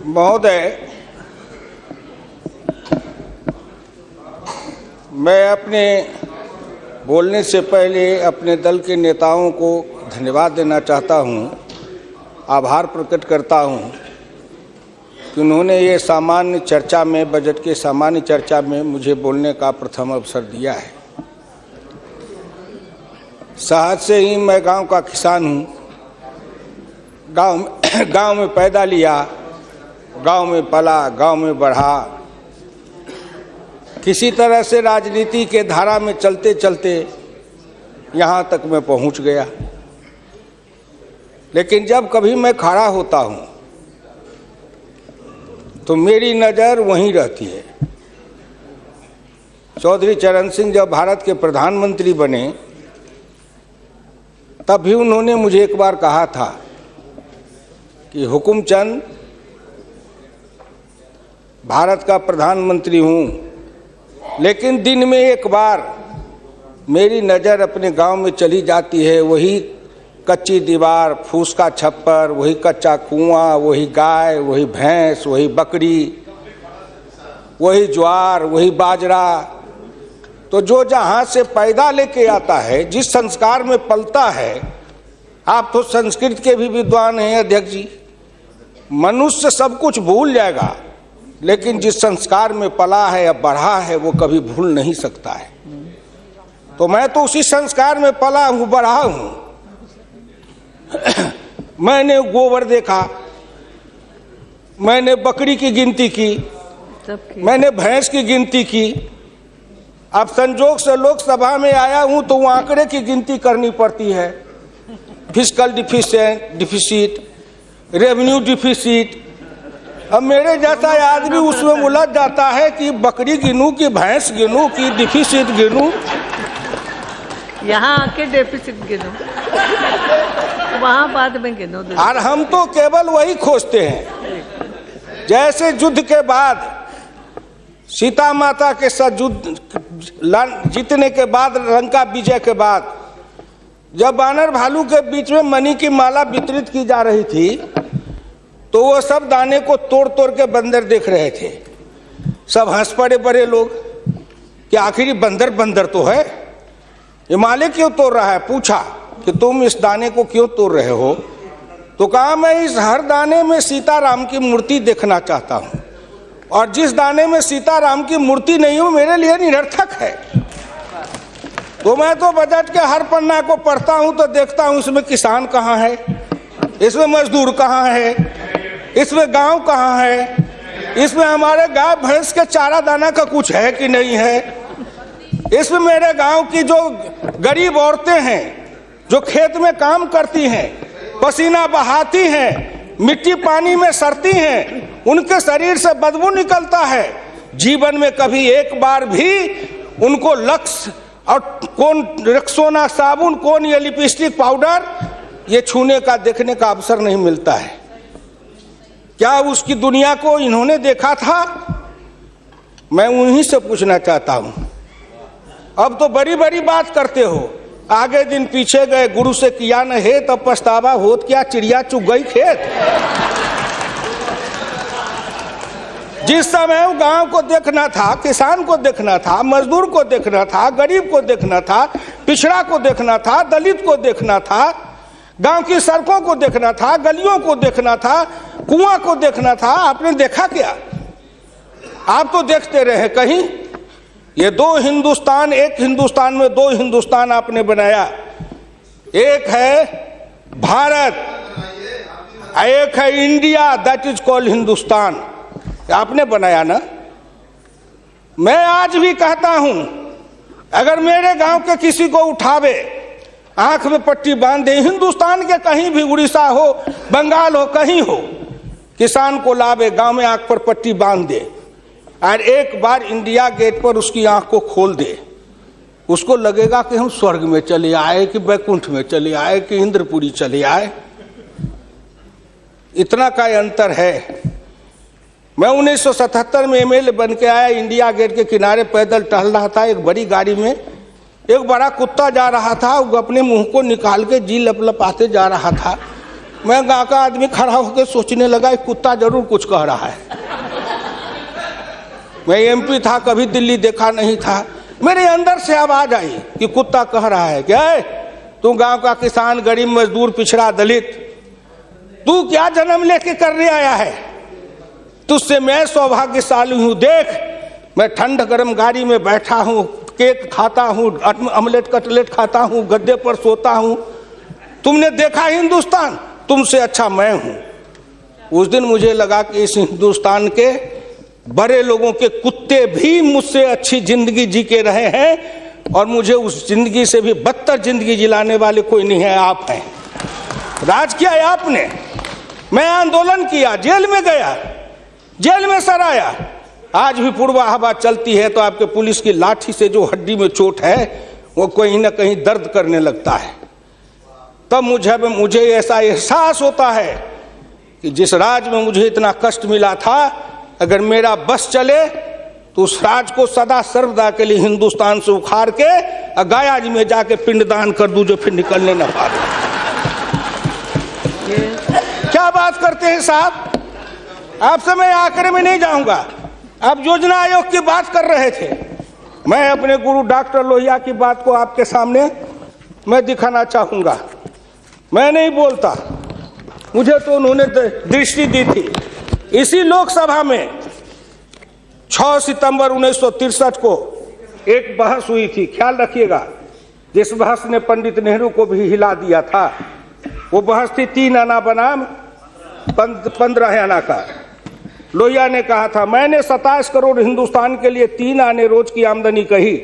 महोदय, मैं अपने बोलने से पहले अपने दल के नेताओं को धन्यवाद देना चाहता हूं, आभार प्रकट करता हूं कि उन्होंने ये सामान्य चर्चा में, बजट के सामान्य चर्चा में मुझे बोलने का प्रथम अवसर दिया है। शहर से ही मैं गांव का किसान हूं, गांव में पैदा लिया, गांव में पला, गांव में बढ़ा। किसी तरह से राजनीति के धारा में चलते चलते यहाँ तक मैं पहुँच गया। लेकिन जब कभी मैं खड़ा होता हूँ तो मेरी नज़र वहीं रहती है। चौधरी चरण सिंह जब भारत के प्रधानमंत्री बने तब भी उन्होंने मुझे एक बार कहा था कि हुकुमचंद, भारत का प्रधानमंत्री हूँ, लेकिन दिन में एक बार मेरी नज़र अपने गांव में चली जाती है। वही कच्ची दीवार, फूस का छप्पर, वही कच्चा कुआं, वही गाय, वही भैंस, वही बकरी, वही ज्वार, वही बाजरा। तो जो जहाँ से पैदा लेके आता है, जिस संस्कार में पलता है, आप तो संस्कृत के भी विद्वान हैं अध्यक्ष जी, मनुष्य सब कुछ भूल जाएगा, लेकिन जिस संस्कार में पला है या बढ़ा है वो कभी भूल नहीं सकता है। तो मैं तो उसी संस्कार में पला हूँ, बढ़ा हूँ। मैंने गोबर देखा, मैंने बकरी की गिनती की, मैंने भैंस की गिनती की। अब संजोग से लोकसभा में आया हूँ तो वो आंकड़े की गिनती करनी पड़ती है। Fiscal deficit, revenue deficit. अब मेरे जैसा आदमी उसमें उलझ जाता है कि बकरी गिनूं कि भैंस गिनूं कि डिफिसिट गिनूं। यहाँ आके डेफिसिट गिनो, वहाँ बाद में गिनो। और हम तो केवल वही खोजते हैं। जैसे युद्ध के बाद, सीता माता के साथ युद्ध जीतने के बाद, लंका विजय के बाद, जब बानर भालू के बीच में मणि की माला वितरित की जा रही थी तो वो सब दाने को तोड़ तोड़ के बंदर देख रहे थे। सब हंस पड़े बड़े लोग कि आखिर बंदर बंदर तो है, ये माले क्यों तोड़ रहा है। पूछा कि तुम इस दाने को क्यों तोड़ रहे हो? तो कहा मैं इस हर दाने में सीताराम की मूर्ति देखना चाहता हूँ, और जिस दाने में सीताराम की मूर्ति नहीं हो मेरे लिए निरर्थक है। तो मैं तो बजट के हर पन्ना को पढ़ता हूँ तो देखता हूँ इसमें किसान कहाँ है, इसमें मजदूर कहाँ है, इसमें गांव कहाँ है, इसमें हमारे गाय भैंस के चारा दाना का कुछ है कि नहीं है, इसमें मेरे गांव की जो गरीब औरतें हैं जो खेत में काम करती हैं, पसीना बहाती हैं, मिट्टी पानी में सड़ती हैं, उनके शरीर से बदबू निकलता है। जीवन में कभी एक बार भी उनको लक्स और कौन रेक्सोना साबुन, कौन ये लिपस्टिक पाउडर, ये छूने का, देखने का अवसर नहीं मिलता है। क्या उसकी दुनिया को इन्होंने देखा था? मैं उन्हीं से पूछना चाहता हूं। अब तो बड़ी बड़ी बात करते हो, आगे दिन पीछे गए, गुरु से किया न है तब पछतावा होत क्या, चिड़िया चुग गई खेत। जिस समय गांव को देखना था, किसान को देखना था, मजदूर को देखना था, गरीब को देखना था, पिछड़ा को देखना था, दलित को देखना था, गांव की सड़कों को देखना था, गलियों को देखना था, कुआं को देखना था, आपने देखा क्या? आप तो देखते रहे कहीं। ये दो हिंदुस्तान, एक हिंदुस्तान में दो हिंदुस्तान आपने बनाया। एक है भारत, एक है India, that is called Hindustan. आपने बनाया ना। मैं आज भी कहता हूं, अगर मेरे गांव के किसी को उठावे, आंख में पट्टी बांध दे, हिंदुस्तान के कहीं भी, उड़ीसा हो, बंगाल हो, कहीं हो, किसान को लावे, गांव में आंख पर पट्टी बांध दे और एक बार इंडिया गेट पर उसकी आंख को खोल दे, उसको लगेगा कि हम स्वर्ग में चले आए, कि बैकुंठ में चले आए, कि इंद्रपुरी चले आए। इतना का अंतर है। मैं 1977 में एमएलए बन के आया, इंडिया गेट के किनारे पैदल टहल रहा था, एक बड़ी गाड़ी में एक बड़ा कुत्ता जा रहा था, वो अपने मुंह को निकाल के जी लपलपाते जा रहा था। मैं गांव का आदमी खड़ा होकर सोचने लगा कि कुत्ता जरूर कुछ कह रहा है। मैं एमपी था, कभी दिल्ली देखा नहीं था, मेरे अंदर से आवाज आई कि कुत्ता कह रहा है क्या है, तू गांव का किसान, गरीब, मजदूर, पिछड़ा, दलित, तू क्या जन्म लेके करने आया है? तुझसे मैं सौभाग्यशाली हूं। देख, मैं ठंड गर्म गाड़ी में बैठा हूं, केक खाता हूं, ऑमलेट कटलेट खाता हूं, गद्दे पर सोता हूं। तुमने देखा हिंदुस्तान, तुमसे अच्छा मैं हूं। उस दिन मुझे लगा कि इस हिंदुस्तान के बड़े लोगों के कुत्ते भी मुझसे अच्छी जिंदगी जी के रहे हैं और मुझे उस जिंदगी से भी बदतर जिंदगी जिलाने वाले कोई नहीं है, आप हैं। राज किया है आपने। मैं आंदोलन किया, जेल में गया, जेल में सराया। आज भी पूर्वा हवा चलती है तो आपके पुलिस की लाठी से जो हड्डी में चोट है वो कहीं ना कहीं दर्द करने लगता है। तब मुझे ऐसा एहसास होता है कि जिस राज में मुझे इतना कष्ट मिला था, अगर मेरा बस चले तो उस राज को सदा सर्वदा के लिए हिंदुस्तान से उखाड़ के गया जी में जाके पिंडदान कर दूं, जो फिर निकलने न पाए। क्या बात करते हैं साहब? आपसे मैं आखिर में नहीं जाऊंगा। आप योजना आयोग की बात कर रहे थे, मैं अपने गुरु डॉक्टर लोहिया की बात को आपके सामने मैं दिखाना चाहूंगा। मैं नहीं बोलता, मुझे तो उन्होंने दृष्टि दी थी। इसी लोकसभा में 6 सितंबर 1963 को एक बहस हुई थी, ख्याल रखिएगा, जिस बहस ने पंडित नेहरू को भी हिला दिया था। वो बहस थी 3 आना बनाम 15 आना का। लोहिया ने कहा था, मैंने 27 करोड़ हिंदुस्तान के लिए 3 आने रोज की आमदनी कही,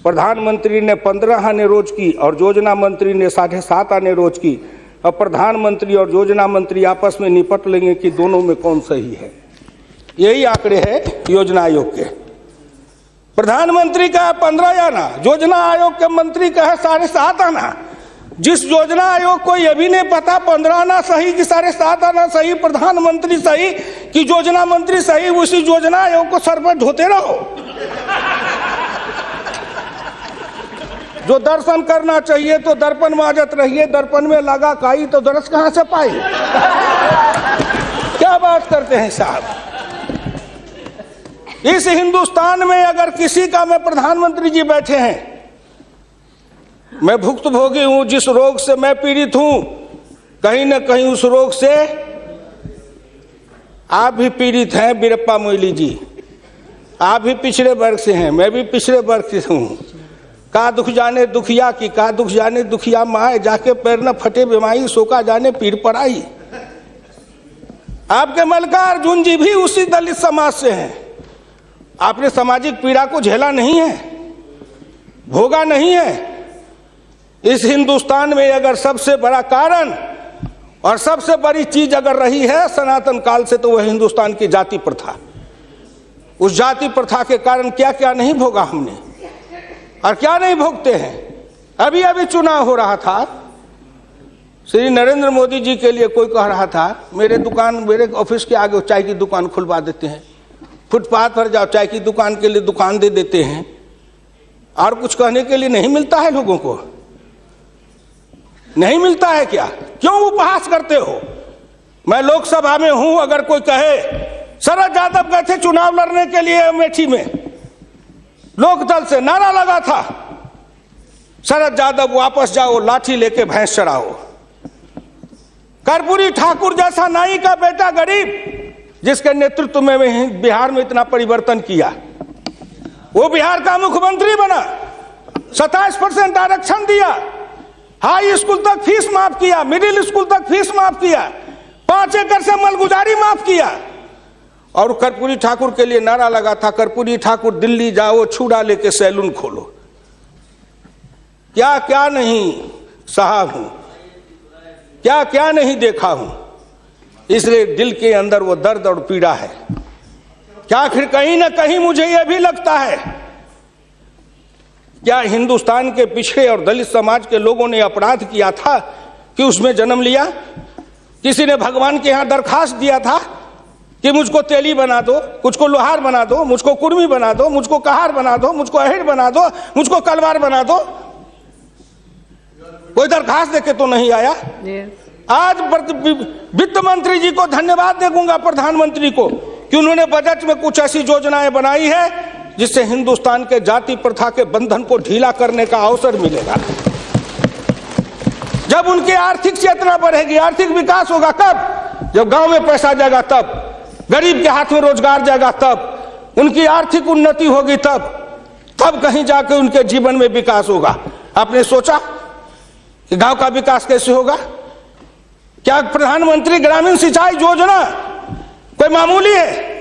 प्रधानमंत्री ने 15 आने रोज की और योजना मंत्री ने 7.5 आने रोज की। अब प्रधानमंत्री और योजना मंत्री आपस में निपट लेंगे कि दोनों में कौन सही है। यही आंकड़े हैं योजना आयोग के। प्रधानमंत्री का 15 आना, योजना आयोग के मंत्री का है 7.5 आना। जिस योजना आयोग को यह भी नहीं पता 15 आना सही कि 7.5 आना सही, प्रधानमंत्री सही कि योजना मंत्री सही, उसी योजना आयोग को सर पर ढोते रहो। जो दर्शन करना चाहिए तो दर्पण माजत रहिए, दर्पण में लगा काई तो दरस कहां से पाई। क्या बात करते हैं साहब? इस हिंदुस्तान में अगर किसी का में प्रधानमंत्री जी बैठे हैं, मैं भुक्तभोगी हूं, जिस रोग से मैं पीड़ित हूं, कहीं ना कहीं उस रोग से आप भी पीड़ित हैं। बीरप्पा मोइली जी, आप भी पिछड़े वर्ग से हैं, मैं भी पिछड़े वर्ग से हूं। का दुख जाने दुखिया की, का दुख जाने दुखिया माए, जाके पैर न फटे बीमारी, सोका जाने पीर पड़ाई। आपके मल्लिकार्जुन जी भी उसी दलित समाज से हैं। आपने सामाजिक पीड़ा को झेला नहीं है, भोगा नहीं है। इस हिंदुस्तान में अगर सबसे बड़ा कारण और सबसे बड़ी चीज अगर रही है सनातन काल से, तो वह हिंदुस्तान की जाति प्रथा। उस जाति प्रथा के कारण क्या क्या नहीं भोगा हमने और क्या नहीं भोगते हैं। अभी अभी चुनाव हो रहा था, श्री नरेंद्र मोदी जी के लिए कोई कह रहा था, मेरे ऑफिस के आगे चाय की दुकान खुलवा देते हैं, फुटपाथ पर जाओ चाय की दुकान के लिए दुकान दे देते हैं। और कुछ कहने के लिए नहीं मिलता है लोगों को? नहीं मिलता है क्या? क्यों उपहास करते हो? मैं लोकसभा में हूं, अगर कोई कहे, शरद यादव गए थे चुनाव लड़ने के लिए अमेठी में, लोकदल से नारा लगा था, शरद यादव वापस जाओ, लाठी लेके भैंस चराओ। कर्पूरी ठाकुर जैसा नाई का बेटा गरीब, जिसके नेतृत्व में बिहार में इतना परिवर्तन किया, वो बिहार का मुख्यमंत्री बना, 27% आरक्षण दिया, हाई स्कूल तक फीस माफ किया, मिडिल स्कूल तक फीस माफ किया, 5 एकड़ से मलगुजारी माफ किया। और कर्पूरी ठाकुर के लिए नारा लगा था, कर्पूरी ठाकुर दिल्ली जाओ, छुड़ा लेके सैलून खोलो। क्या क्या नहीं साहब हूं, क्या क्या नहीं देखा हूं। इसलिए दिल के अंदर वो दर्द और पीड़ा है। क्या आखिर कहीं ना कहीं मुझे यह भी लगता है, क्या हिंदुस्तान के पिछड़े और दलित समाज के लोगों ने अपराध किया था कि उसमें जन्म लिया? किसी ने भगवान के यहां दरखास्त दिया था कि मुझको तेली बना दो, मुझको लोहार बना दो, मुझको कुर्मी बना दो, मुझको कहार बना दो, मुझको अहिर बना दो, मुझको कलवार बना दो? कोई दरखास्त देके तो नहीं आया। आज वित्त मंत्री जी को धन्यवाद दूंगा, प्रधानमंत्री को, कि उन्होंने बजट में कुछ ऐसी योजनाएं बनाई है जिससे हिंदुस्तान के जाति प्रथा के बंधन को ढीला करने का अवसर मिलेगा। जब उनकी आर्थिक चेतना बढ़ेगी, आर्थिक विकास होगा कब? जब गांव में पैसा जाएगा, तब गरीब के हाथ में रोजगार जाएगा, तब उनकी आर्थिक उन्नति होगी, तब कहीं जाके उनके जीवन में विकास होगा। आपने सोचा कि गांव का विकास कैसे होगा? क्या प्रधानमंत्री ग्रामीण सिंचाई योजना कोई मामूली है?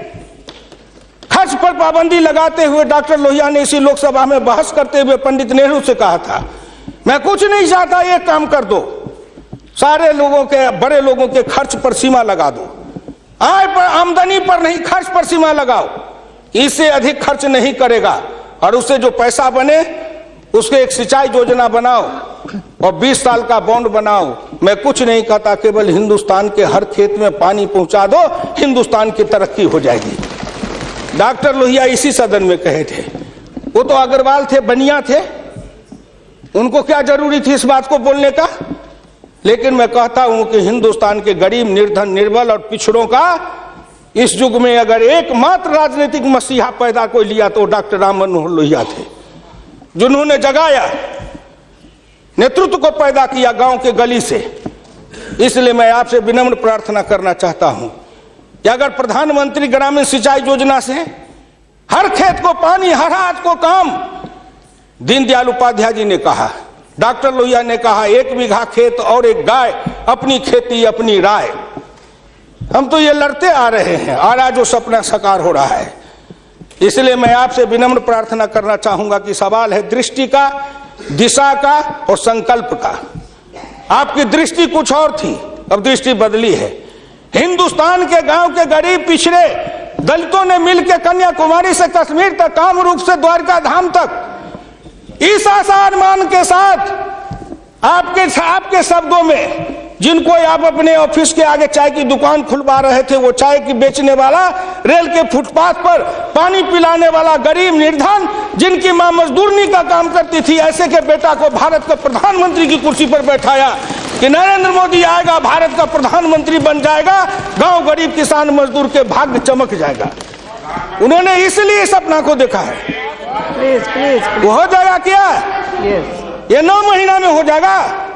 खर्च पर पाबंदी लगाते हुए डॉक्टर लोहिया ने इसी लोकसभा में बहस करते हुए पंडित नेहरू से कहा था, मैं कुछ नहीं चाहता, एक काम कर दो, सारे लोगों के, बड़े लोगों के खर्च पर सीमा लगा दो, आय पर, आमदनी पर नहीं, खर्च पर सीमा लगाओ, इससे अधिक खर्च नहीं करेगा, और उससे जो पैसा बने उसके एक सिंचाई योजना बनाओ और 20 साल का बॉन्ड बनाओ। मैं कुछ नहीं कहता, केवल हिंदुस्तान के हर खेत में पानी पहुंचा दो, हिंदुस्तान की तरक्की हो जाएगी। डॉक्टर लोहिया इसी सदन में कहे थे। वो तो अग्रवाल थे, बनिया थे, उनको क्या जरूरी थी इस बात को बोलने का? लेकिन मैं कहता हूं कि हिंदुस्तान के गरीब, निर्धन, निर्बल और पिछड़ों का इस युग में अगर एकमात्र राजनीतिक मसीहा पैदा कोई लिया तो डॉक्टर राम मनोहर लोहिया थे, जिन्होंने जगाया, नेतृत्व को पैदा किया गांव के गली से। इसलिए मैं आपसे विनम्र प्रार्थना करना चाहता हूं कि अगर प्रधानमंत्री ग्रामीण सिंचाई योजना से हर खेत को पानी, हर हाथ को काम, दीनदयाल उपाध्याय जी ने कहा, डॉक्टर लोहिया ने कहा, 1 बीघा खेत और 1 गाय, अपनी खेती अपनी राय। हम तो ये लड़ते आ रहे हैं और आज वो सपना साकार हो रहा है। इसलिए मैं आपसे विनम्र प्रार्थना करना चाहूंगा कि सवाल है दृष्टि का, दिशा का और संकल्प का। आपकी दृष्टि कुछ और थी, अब दृष्टि बदली है। हिंदुस्तान के गांव के गरीब, पिछड़े दलितों ने मिलकर कन्याकुमारी से कश्मीर तक, कामरूप से द्वारका धाम तक, इस आसान मान के साथ आपके शब्दों में, जिनको आप अपने ऑफिस के आगे चाय की दुकान खुलवा रहे थे, वो चाय की बेचने वाला, रेल के फुटपाथ पर पानी पिलाने वाला गरीब, निर्धन, जिनकी मां मजदूरनी का काम करती थी, ऐसे के बेटा को भारत के प्रधानमंत्री की कुर्सी पर बैठाया कि नरेंद्र मोदी आएगा, भारत का प्रधानमंत्री बन जाएगा, गांव गरीब, किसान, मजदूर के भाग्य चमक जाएगा। उन्होंने इसलिए सपना को देखा है। वो हो जाएगा क्या? ये 9 महीना में हो जाएगा।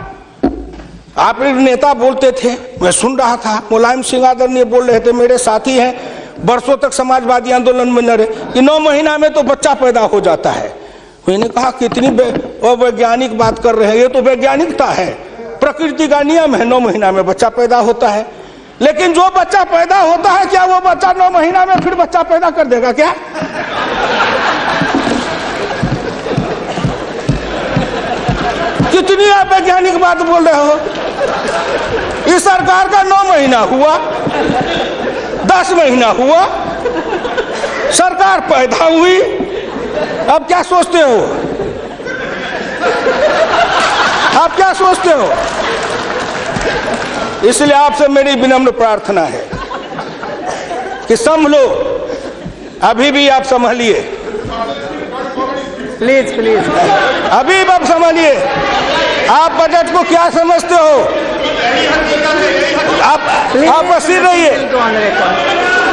आप नेता बोलते थे, मैं सुन रहा था, मुलायम सिंह आदरणीय बोल रहे थे, मेरे साथी हैं, बरसों तक समाजवादी आंदोलन में लड़े, कि 9 महीना में तो बच्चा पैदा हो जाता है। मैंने कहा कितनी वैज्ञानिक बात कर रहे हैं, ये तो वैज्ञानिकता है, प्रकृति का नियम है, 9 महीना में बच्चा पैदा होता है। लेकिन जो बच्चा पैदा होता है, क्या वो बच्चा 9 महीना में फिर बच्चा पैदा कर देगा क्या? कितनी आप वैज्ञानिक बात बोल रहे हो? इस सरकार का 9 महीना हुआ, 10 महीना हुआ, सरकार पैदा हुई, अब क्या सोचते हो? आप क्या सोचते हो? इसलिए आपसे मेरी विनम्र प्रार्थना है कि संभलो, अभी भी आप संभलिए, प्लीज प्लीज, अभी आप संभलिए। आप बजट को क्या समझते हो? आप बसीर रहिए।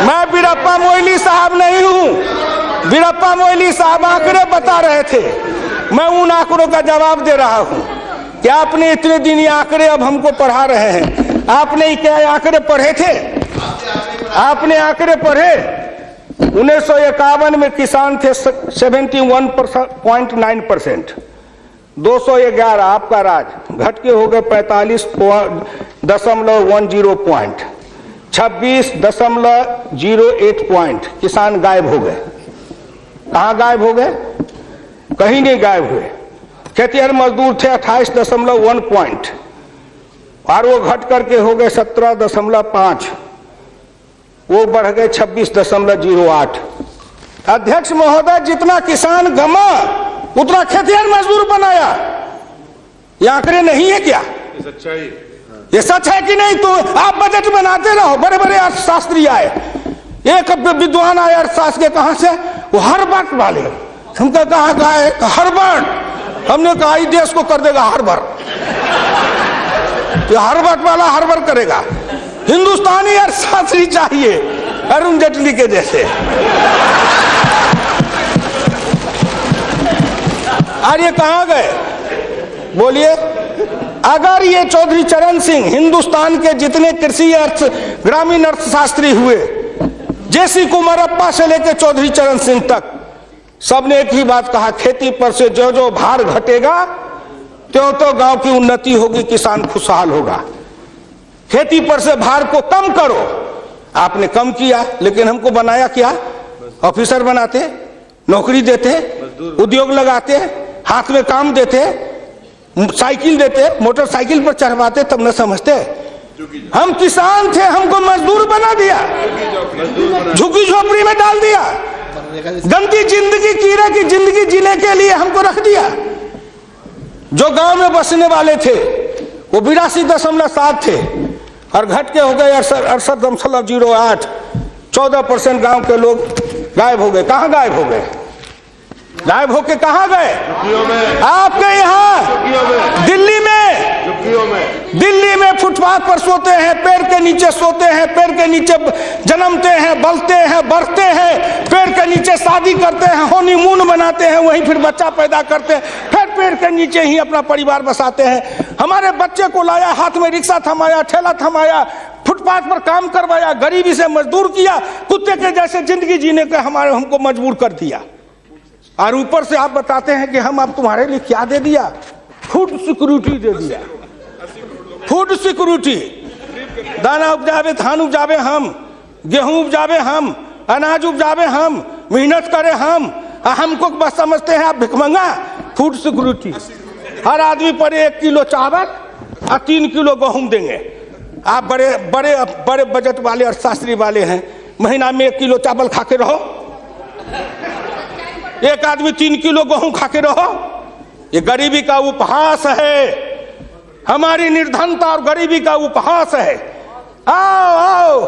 मैं वीरप्पा मोइली साहब नहीं हूं। वीरप्पा मोइली साहब आंकड़े बता रहे थे, मैं उन आंकड़ों का जवाब दे रहा हूं कि आपने इतने दिन ये आंकड़े अब हमको पढ़ा रहे हैं। आपने क्या आंकड़े पढ़े थे? आपने आंकड़े पढ़े? 1951 में किसान थे 71.9%, 211 आपका राज, घट के हो गए 45.10 पॉइंट, 26.08 पॉइंट, किसान गायब हो गए। कहाँ गायब हो गए? कहीं नहीं गायब हुए। खेतिहर मजदूर थे 28.1 पॉइंट, और वो घट करके हो गए 17.5, वो बढ़ गए 26.08। अध्यक्ष महोदय, जितना किसान गमा उतना खेतिहर मजदूर बनाया। ये आंकड़े नहीं है क्या? ये सच है कि नहीं? तो आप बजट बनाते रहो। बड़े बड़े अर्थशास्त्री आए, एक विद्वान आए अर्थशास्त्र के, कहां से? वो हार्वर्ड वाले। हमको कहा हार्वर्ड, हमने कहा इस देश को कर देगा हार्वर्ड। तो हर्बट वाला हर्बर करेगा। हिंदुस्तानी अर्थशास्त्री चाहिए अरुण जेटली के जैसे। और ये कहां गए बोलिए? अगर ये चौधरी चरण सिंह हिंदुस्तान के जितने कृषि अर्थ ग्रामीण अर्थशास्त्री हुए, जेसी कुमारप्पा से लेकर चौधरी चरण सिंह तक, सबने एक ही बात कहा, खेती पर से जो जो भार घटेगा त्यों तो गांव की उन्नति होगी, किसान खुशहाल होगा। खेती पर से भार को कम करो। आपने कम किया, लेकिन हमको बनाया क्या? ऑफिसर बनाते, नौकरी देते, उद्योग लगाते, हाथ में काम देते, साइकिल देते, मोटरसाइकिल पर चढ़वाते, तब न समझते। हम किसान थे, हमको मजदूर बना दिया, झुग्गी झोपड़ी में डाल दिया, गंदी जिंदगी, कीड़े की जिंदगी जीने के लिए हमको रख दिया। जो गांव में बसने वाले थे वो 82.7 थे और घट के हो गए 68.08। 14% गांव के लोग गायब हो गए। कहां गायब हो गए? गायब होके कहां गए? आपके यहाँ दिल्ली में फुटपाथ पर सोते हैं, पेड़ के नीचे सोते हैं, पेड़ के नीचे जन्मते हैं, बलते हैं, बढ़ते हैं, पेड़ के नीचे शादी करते हैं, हनीमून बनाते हैं, वहीं फिर बच्चा पैदा करते हैं, फिर पेड़ के नीचे ही अपना परिवार बसाते हैं। हमारे बच्चे को लाया, हाथ में रिक्शा थमाया, ठेला थमाया, फुटपाथ पर काम करवाया, गरीबी से मजदूर किया, कुत्ते के जैसे जिंदगी जीने के हमको मजबूर कर दिया। और ऊपर से आप बताते हैं कि हम अब तुम्हारे लिए क्या दे दिया? फूड सिक्योरिटी दे दिया। फूड सिक्योरिटी, दाना उपजावे, धान उपजावे हम, गेहूं उपजावे हम, अनाज उपजावे हम, मेहनत करे हमको बस समझते हैं आप भिखमंगा। फूड सिक्योरिटी, हर आदमी पर 1 किलो चावल और 3 किलो गेहूं देंगे। आप बड़े बड़े बड़े बजट वाले और शास्त्री वाले हैं, महीना में 1 किलो चावल खा के रहो, एक आदमी 3 किलो गेहूं खा के रहो। ये गरीबी का उपहास है, हमारी निर्धनता और गरीबी का उपहास है। आओ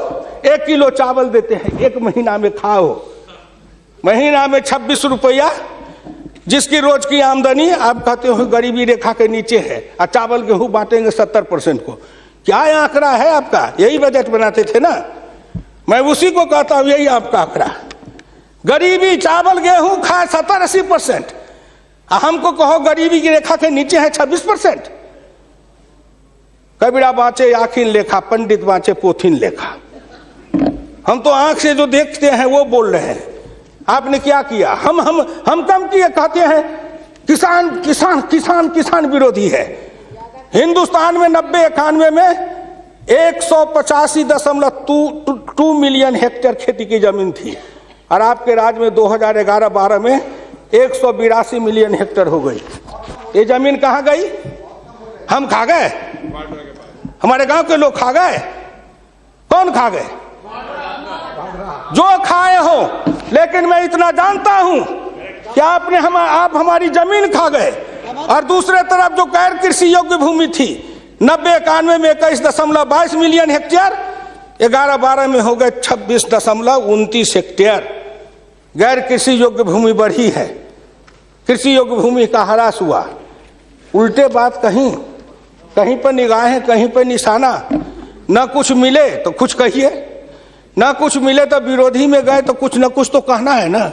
1 किलो चावल देते हैं, 1 महीना में खाओ। महीना में 26 रुपया, जिसकी रोज की आमदनी आप कहते हो गरीबी रेखा के नीचे है, और चावल गेहूं बांटेंगे 70% को। क्या आंकड़ा है आपका? यही बजट बनाते थे ना, मैं उसी को कहता हूं, यही आपका आंकड़ा। गरीबी चावल गेहूं खाए 70-80%, हमको कहो गरीबी की रेखा के नीचे है 26%। कबीरा बाँचे आखिन लेखा, पंडित बाँचे पोथिन लेखा। हम तो आंख से जो देखते हैं वो बोल रहे हैं। आपने क्या किया? हम कम किए, कहते हैं किसान किसान किसान किसान विरोधी है। हिंदुस्तान में 90-91 में 185.2 मिलियन हेक्टेयर खेती की जमीन थी, और आपके राज्य में 2011-12 में 182 मिलियन हेक्टेयर हो गई। ये जमीन कहाँ गई? हम खा गए? हमारे गांव के लोग खा गए? कौन खा गए? जो खाए हो। लेकिन मैं इतना जानता हूं कि आप हमारी जमीन खा गए। और दूसरे तरफ जो गैर कृषि योग्य भूमि थी 90-91 में 21.22 मिलियन हेक्टेयर, 11-12 में हो गए 26.29 हेक्टेयर। गैर कृषि योग्य भूमि बढ़ी है, कृषि योग्य भूमि का ह्रास हुआ। उल्टे बात कहीं पर निगाहें, कहीं पर निशाना। न कुछ मिले तो कुछ कहिए, न कुछ मिले तो विरोधी में गए तो कुछ न कुछ तो कहना है ना,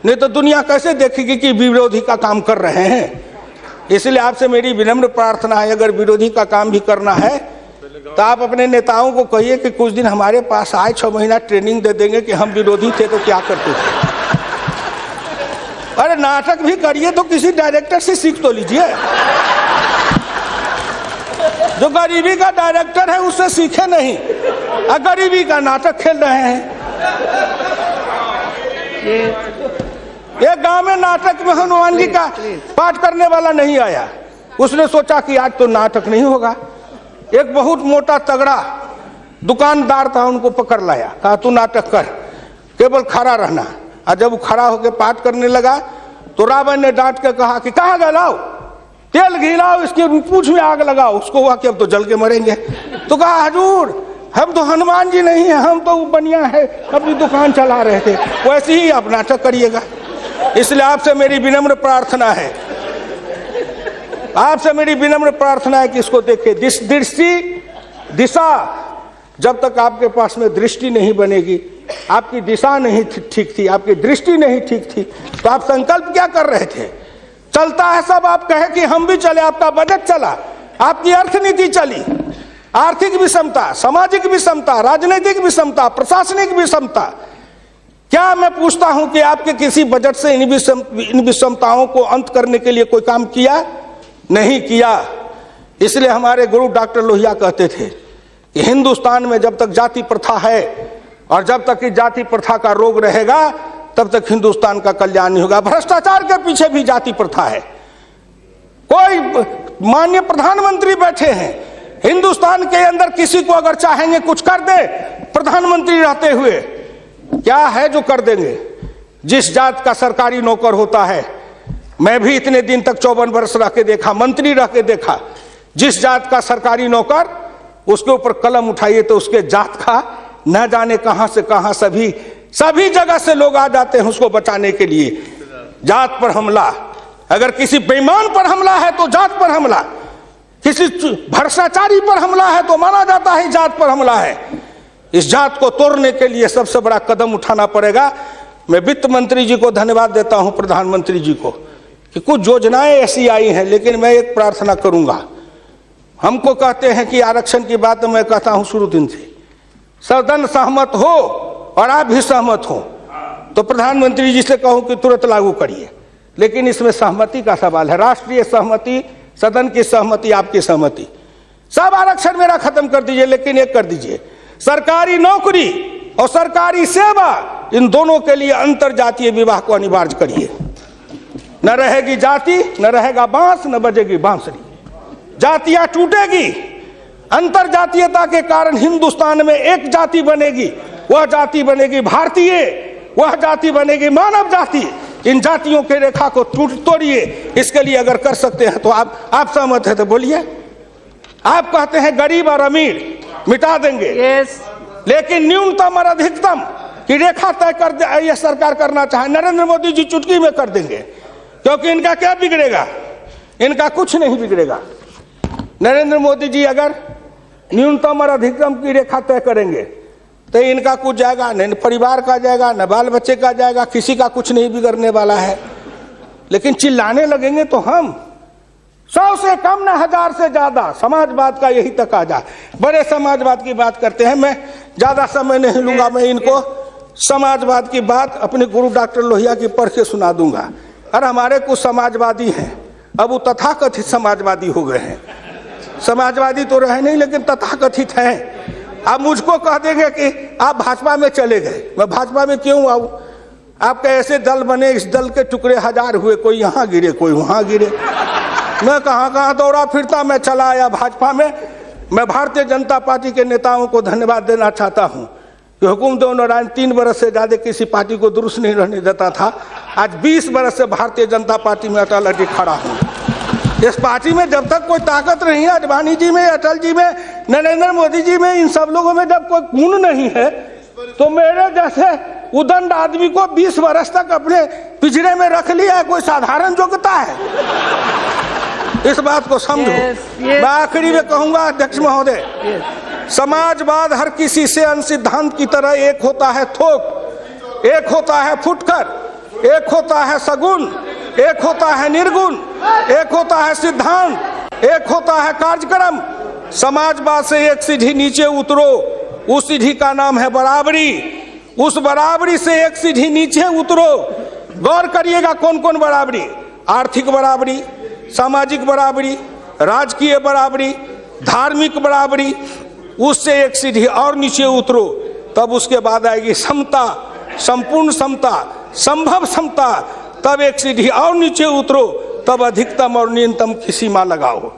नहीं तो दुनिया कैसे देखेगी कि विरोधी का काम कर रहे हैं। इसलिए आपसे मेरी विनम्र प्रार्थना है, अगर विरोधी का काम भी करना है तो आप अपने नेताओं को कहिए कि कुछ दिन हमारे पास आए, 6 महीना ट्रेनिंग दे देंगे कि हम विरोधी थे तो क्या करते थे। अरे नाटक भी करिए तो किसी डायरेक्टर से सीख तो लीजिए। जो गरीबी का डायरेक्टर है उससे सीखे नहीं, और गरीबी का नाटक खेल रहे हैं। एक गांव में नाटक में हनुमान जी का पाठ करने वाला नहीं आया। उसने सोचा कि आज तो नाटक नहीं होगा। एक बहुत मोटा तगड़ा दुकानदार था, उनको पकड़ लाया, कहा तू नाटक कर, केवल खड़ा रहना। और जब वो खड़ा होकर पाठ करने लगा तो रावण ने डांट के कहा कि कहाँ गए, लाओ तेल घिलाओ, इसके पूंछ में आग लगाओ। उसको हुआ कि अब तो जल के मरेंगे। तो कहा हजूर हम तो हनुमान जी नहीं है, हम तो बनिया है, अपनी दुकान चला रहे थे। वैसे ही आप नाटक करिएगा। इसलिए आपसे मेरी विनम्र प्रार्थना है आपसे मेरी विनम्र प्रार्थना है कि इसको देखिए। दिशा, जब तक आपके पास में दृष्टि नहीं बनेगी, आपकी दिशा नहीं ठीक थी, आपकी दृष्टि नहीं ठीक थी, तो आप संकल्प क्या कर रहे थे? चलता है सब, आप कहे कि हम भी चले, आपका बजट चला, आपकी अर्थनीति चली, आर्थिक विषमता, सामाजिक विषमता, राजनीतिक विषमता, प्रशासनिक विषमता। क्या मैं पूछता हूं कि आपके किसी बजट से इन विषमताओं को अंत करने के लिए कोई काम किया? नहीं किया। इसलिए हमारे गुरु डॉक्टर लोहिया कहते थे कि हिंदुस्तान में जब तक जाति प्रथा है और जब तक इस जाति प्रथा का रोग रहेगा, तब तक हिंदुस्तान का कल्याण नहीं होगा। भ्रष्टाचार के पीछे भी जाति प्रथा है। कोई माननीय प्रधानमंत्री बैठे हैं, हिंदुस्तान के अंदर किसी को अगर चाहेंगे कुछ कर दे, प्रधानमंत्री रहते हुए क्या है जो कर देंगे? जिस जात का सरकारी नौकर होता है, मैं भी इतने दिन तक 54 वर्ष रह के देखा, मंत्री रह के देखा, जिस जात का सरकारी नौकर, उसके ऊपर कलम उठाइए तो उसके जात का न जाने कहां से कहां सभी जगह से लोग आ जाते हैं उसको बचाने के लिए। जात पर हमला, अगर किसी बेईमान पर हमला है तो जात पर हमला, किसी भ्रष्टाचारी पर हमला है तो माना जाता है जात पर हमला है। इस जात को तोड़ने के लिए सबसे बड़ा कदम उठाना पड़ेगा। मैं वित्त मंत्री जी को धन्यवाद देता हूं, प्रधानमंत्री जी को, कि कुछ योजनाएं ऐसी आई हैं, लेकिन मैं एक प्रार्थना करूंगा। हमको कहते हैं कि आरक्षण की बात मैं कहता हूं शुरू दिन से, सदन सहमत हो और आप भी सहमत हो तो प्रधानमंत्री जी से कहूं कि तुरंत लागू करिए। लेकिन इसमें सहमति का सवाल है, राष्ट्रीय सहमति, सदन की सहमति, आपकी सहमति। सब आरक्षण मेरा खत्म कर दीजिए, लेकिन एक कर दीजिए, सरकारी नौकरी और सरकारी सेवा, इन दोनों के लिए अंतर जातीय विवाह को अनिवार्य करिए। न रहेगी जाति, न रहेगा बांस, न बजेगी बांसुरी। जातियां टूटेगी, अंतर जातीयता के कारण हिंदुस्तान में एक जाति बनेगी, वह जाति बनेगी भारतीय, वह जाति बनेगी मानव जाति। इन जातियों के रेखा को तोड़िए। इसके लिए अगर कर सकते हैं तो आप सहमत है तो बोलिए। आप कहते हैं गरीब और अमीर मिटा देंगे, लेकिन न्यूनतम और अधिकतम की रेखा तय कर यह सरकार करना चाहे, नरेंद्र मोदी जी चुटकी में कर देंगे, क्योंकि इनका क्या बिगड़ेगा? इनका कुछ नहीं बिगड़ेगा। नरेंद्र मोदी जी अगर न्यूनतम और अधिकतम की रेखा तय करेंगे तो इनका कुछ जाएगा, न परिवार का जाएगा, न बाल बच्चे का जाएगा, किसी का कुछ नहीं बिगड़ने वाला है। लेकिन चिल्लाने लगेंगे तो हम 100 से कम न 1000 से ज्यादा समाजवाद का यही तकाजा। बड़े समाजवाद की बात करते हैं, मैं ज्यादा समय नहीं लूंगा। मैं इनको समाजवाद की बात अपने गुरु डॉक्टर लोहिया की पढ़ के सुना दूंगा। और हमारे कुछ समाजवादी हैं, अब वो तथाकथित समाजवादी हो गए हैं। समाजवादी तो रहे नहीं, लेकिन तथाकथित हैं। आप मुझको कह देंगे कि आप भाजपा में चले गए, मैं भाजपा में क्यों आऊं? आपके ऐसे दल बने, इस दल के टुकड़े 1000 हुए, कोई यहाँ गिरे, कोई वहां गिरे। मैं कहाँ दौड़ा फिरता, मैं चला आया भाजपा में। मैं भारतीय जनता पार्टी के नेताओं को धन्यवाद देना चाहता हूँ कि हुकुमदेव नारायण 3 बरस से ज्यादा किसी पार्टी को दुरुस्त नहीं रहने देता था। आज 20 बरस से भारतीय जनता पार्टी में अटल अटक खड़ा हूँ। इस पार्टी में जब तक कोई ताकत नहीं है, अडवाणी जी में, अटल जी में, नरेंद्र मोदी जी में, इन सब लोगों में जब कोई गुण नहीं है, तो मेरे जैसे उदंड आदमी को 20 वर्ष तक अपने पिंजरे में रख लिया है, कोई साधारण योग्यता है? इस बात को समझो। मैं आखिरी में कहूंगा अध्यक्ष महोदय, समाजवाद हर किसी से सिद्धांत की तरह एक होता है थोक, एक होता है फुटकर, एक होता है सगुन, एक होता है निर्गुण, एक होता है सिद्धांत, एक होता है कार्यक्रम। समाजवाद से एक सीढ़ी नीचे उतरो, उस सीढ़ी का नाम है बराबरी। उस बराबरी से एक सीढ़ी नीचे उतरो। गौर करिएगा कौन कौन बराबरी? आर्थिक बराबरी, सामाजिक बराबरी, राजकीय बराबरी, धार्मिक बराबरी। उससे एक सीढ़ी और नीचे उतरो, तब उसके बाद आएगी समता, संपूर्ण समता, संभव समता। तब एक सीढ़ी और नीचे उतरो, तब अधिकतम और न्यूनतम की सीमा लगाओ।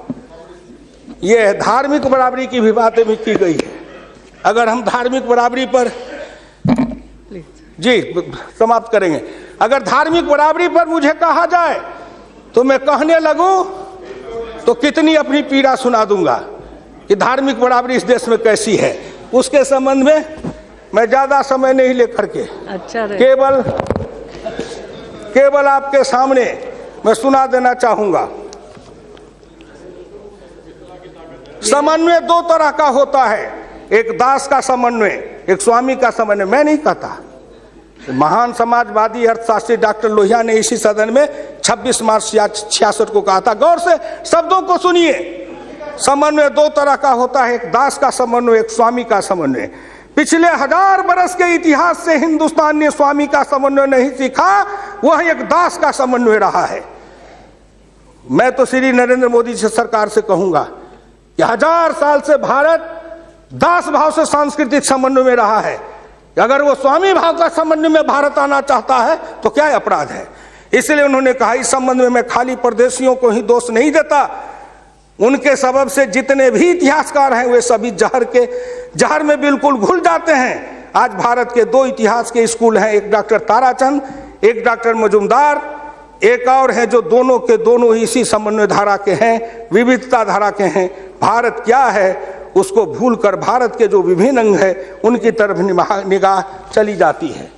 ये धार्मिक बराबरी की भी बातें भी की गई है। अगर हम धार्मिक बराबरी पर जी समाप्त करेंगे, अगर धार्मिक बराबरी पर मुझे कहा जाए तो मैं कहने लगूं तो कितनी अपनी पीड़ा सुना दूंगा कि धार्मिक बराबरी इस देश में कैसी है। उसके संबंध में मैं ज्यादा समय नहीं लेकर के केवल आपके सामने मैं सुना देना चाहूंगा। समन्वय दो तरह का होता है, एक दास का समन्वय, एक स्वामी का समन्वय। मैं नहीं कहता, महान समाजवादी अर्थशास्त्री डॉक्टर लोहिया ने इसी सदन में 26 मार्च 66 को कहा था। गौर से शब्दों को सुनिए। समन्वय दो तरह का होता है, एक दास का समन्वय, एक स्वामी का समन्वय। पिछले 1000 बरस के इतिहास से हिंदुस्तान ने स्वामी का समन्वय नहीं सीखा, वह एक दास का समन्वय रहा है। मैं तो श्री नरेंद्र मोदी जी सरकार से कहूंगा कि 1000 साल से भारत दास भाव से सांस्कृतिक समन्वय में रहा है। अगर वो स्वामी भाव का समन्वय में भारत आना चाहता है तो क्या अपराध है। इसलिए उन्होंने कहा इस संबंध में मैं खाली परदेशियों को ही दोष नहीं देता, उनके सबब से जितने भी इतिहासकार हैं वे सभी जहर में बिल्कुल घुल जाते हैं। आज भारत के 2 इतिहास के स्कूल हैं, एक डॉक्टर ताराचंद, एक डॉक्टर मजुमदार, एक और है जो दोनों के दोनों इसी समन्वय धारा के हैं, विविधता धारा के हैं। भारत क्या है उसको भूलकर भारत के जो विभिन्न अंग है उनकी तरफ निगाह चली जाती है।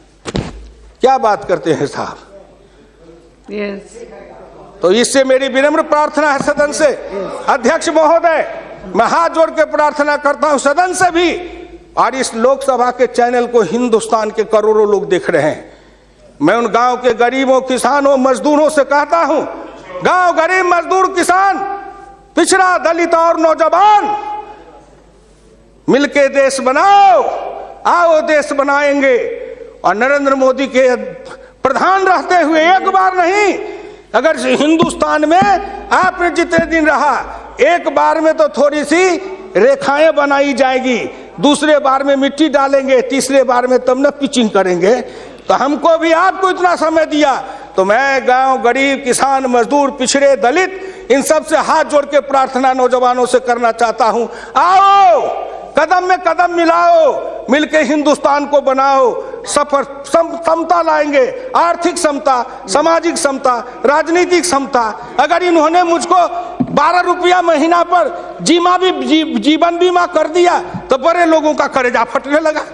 क्या बात करते हैं साहब। तो इससे मेरी विनम्र प्रार्थना है सदन से, अध्यक्ष महोदय, मैं हाथ जोड़ के प्रार्थना करता हूं सदन से भी, और इस लोकसभा के चैनल को हिंदुस्तान के करोड़ों लोग देख रहे हैं। मैं उन गांव के गरीबों, किसानों, मजदूरों से कहता हूं, गांव गरीब, मजदूर, किसान, पिछड़ा, दलित और नौजवान, मिलके देश बनाओ, आओ देश बनाएंगे। और नरेंद्र मोदी के प्रधान रहते हुए एक बार नहीं, अगर हिंदुस्तान में आपने जितने दिन रहा, एक बार में तो थोड़ी सी रेखाएं बनाई जाएगी, दूसरे बार में मिट्टी डालेंगे, तीसरे बार में तब न पिचिंग करेंगे। तो हमको भी आपको इतना समय दिया, तो मैं गांव गरीब, किसान, मजदूर, पिछड़े, दलित, इन सब से हाथ जोड़ के प्रार्थना नौजवानों से करना चाहता हूं, आओ कदम में कदम मिलाओ, मिलके हिंदुस्तान को बनाओ, सफर समता लाएंगे, आर्थिक समता, सामाजिक समता, राजनीतिक समता। अगर इन्होंने मुझको 12 रुपया महीना पर जीवन बीमा कर दिया तो बड़े लोगों का कलेजा फटने लगा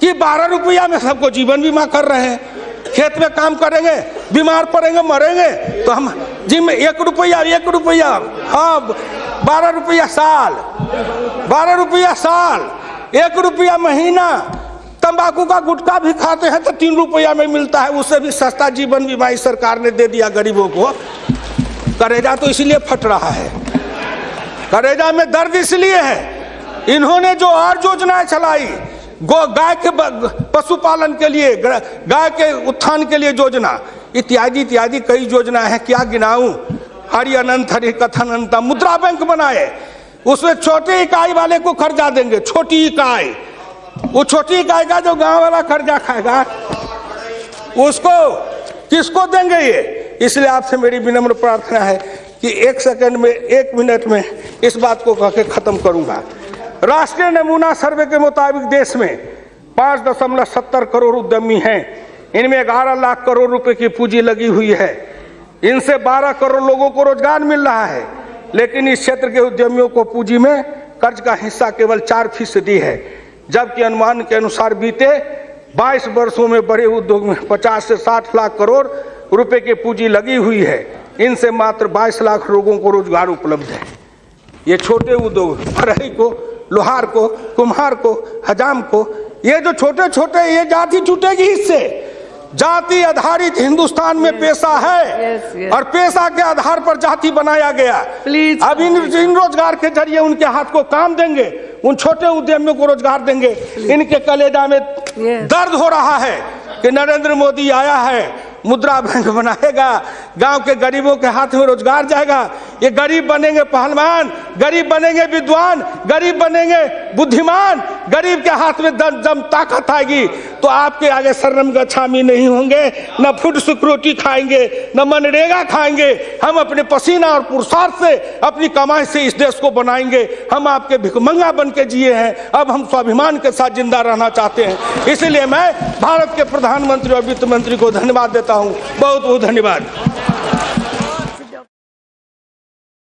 कि 12 रुपया में सबको जीवन बीमा कर रहे हैं। खेत में काम करेंगे, बीमार पड़ेंगे, मरेंगे, तो हम जिम 1 रुपया, हाँ 12 रुपया साल, 12 रुपया साल, 1 रुपया महीना। तंबाकू का गुटखा भी खाते हैं तो 3 रुपया में मिलता है, उससे भी सस्ता जीवन बीमा इस सरकार ने दे दिया गरीबों को। कलेजा तो इसलिए फट रहा है, कलेजा में दर्द इसलिए है, इन्होंने जो और योजनाएं चलाई, गाय के पशुपालन के लिए, गाय के उत्थान के लिए योजना, इत्यादि इत्यादि कई योजना है, क्या गिनाऊं। हरि अनंत हरि कथन अनंत। मुद्रा बैंक बनाए, उसमें छोटी इकाई वाले को कर्जा देंगे, छोटी इकाई, वो छोटी इकाई का जो गांव वाला कर्जा खाएगा उसको किसको देंगे ये। इसलिए आपसे मेरी विनम्र प्रार्थना है कि 1 सेकंड में, 1 मिनट में इस बात को कह के खत्म करूंगा। राष्ट्रीय नमूना सर्वे के मुताबिक देश में 5.70 करोड़ उद्यमी हैं, इनमें 11 लाख करोड़ रुपए की पूंजी लगी हुई है, इनसे 12 करोड़ लोगों को रोजगार मिल रहा है। लेकिन इस क्षेत्र के उद्यमियों को पूंजी में कर्ज का हिस्सा केवल 4% है, जबकि अनुमान के अनुसार बीते 22 वर्षों में बड़े उद्योग में 50 से 60 लाख करोड़ रुपए की पूंजी लगी हुई है, इनसे मात्र 22 लाख लोगों को रोजगार उपलब्ध है। ये छोटे उद्योग, बढ़ई को, लोहार को, कुम्हार को, हजाम को, ये जो छोटे छोटे, ये जाति छूटेगी इससे। जाति आधारित हिंदुस्तान में पेशा है और पेशा के आधार पर जाति बनाया गया। अब इन रोजगार के जरिए उनके हाथ को काम देंगे, उन छोटे उद्यमियों को रोजगार देंगे। इनके कलेजा में दर्द हो रहा है कि नरेंद्र मोदी आया है, मुद्रा बैंक बनाएगा, गांव के गरीबों के हाथ में रोजगार जाएगा। ये गरीब बनेंगे पहलवान, गरीब बनेंगे विद्वान, गरीब बनेंगे बुद्धिमान, गरीब के हाथ में दम ताकत आएगी तो आपके आगे शर्म गच्छामी नहीं होंगे, न फूड सिक्योरिटी खाएंगे, न मनरेगा खाएंगे। हम अपने पसीना और पुरुषार्थ से, अपनी कमाई से इस देश को बनाएंगे। हम आपके भिखमंगा बन के जिए हैं, अब हम स्वाभिमान के साथ जिंदा रहना चाहते हैं। इसलिए मैं भारत के प्रधानमंत्री और वित्त मंत्री को धन्यवाद देता हूं। बहुत बहुत धन्यवाद।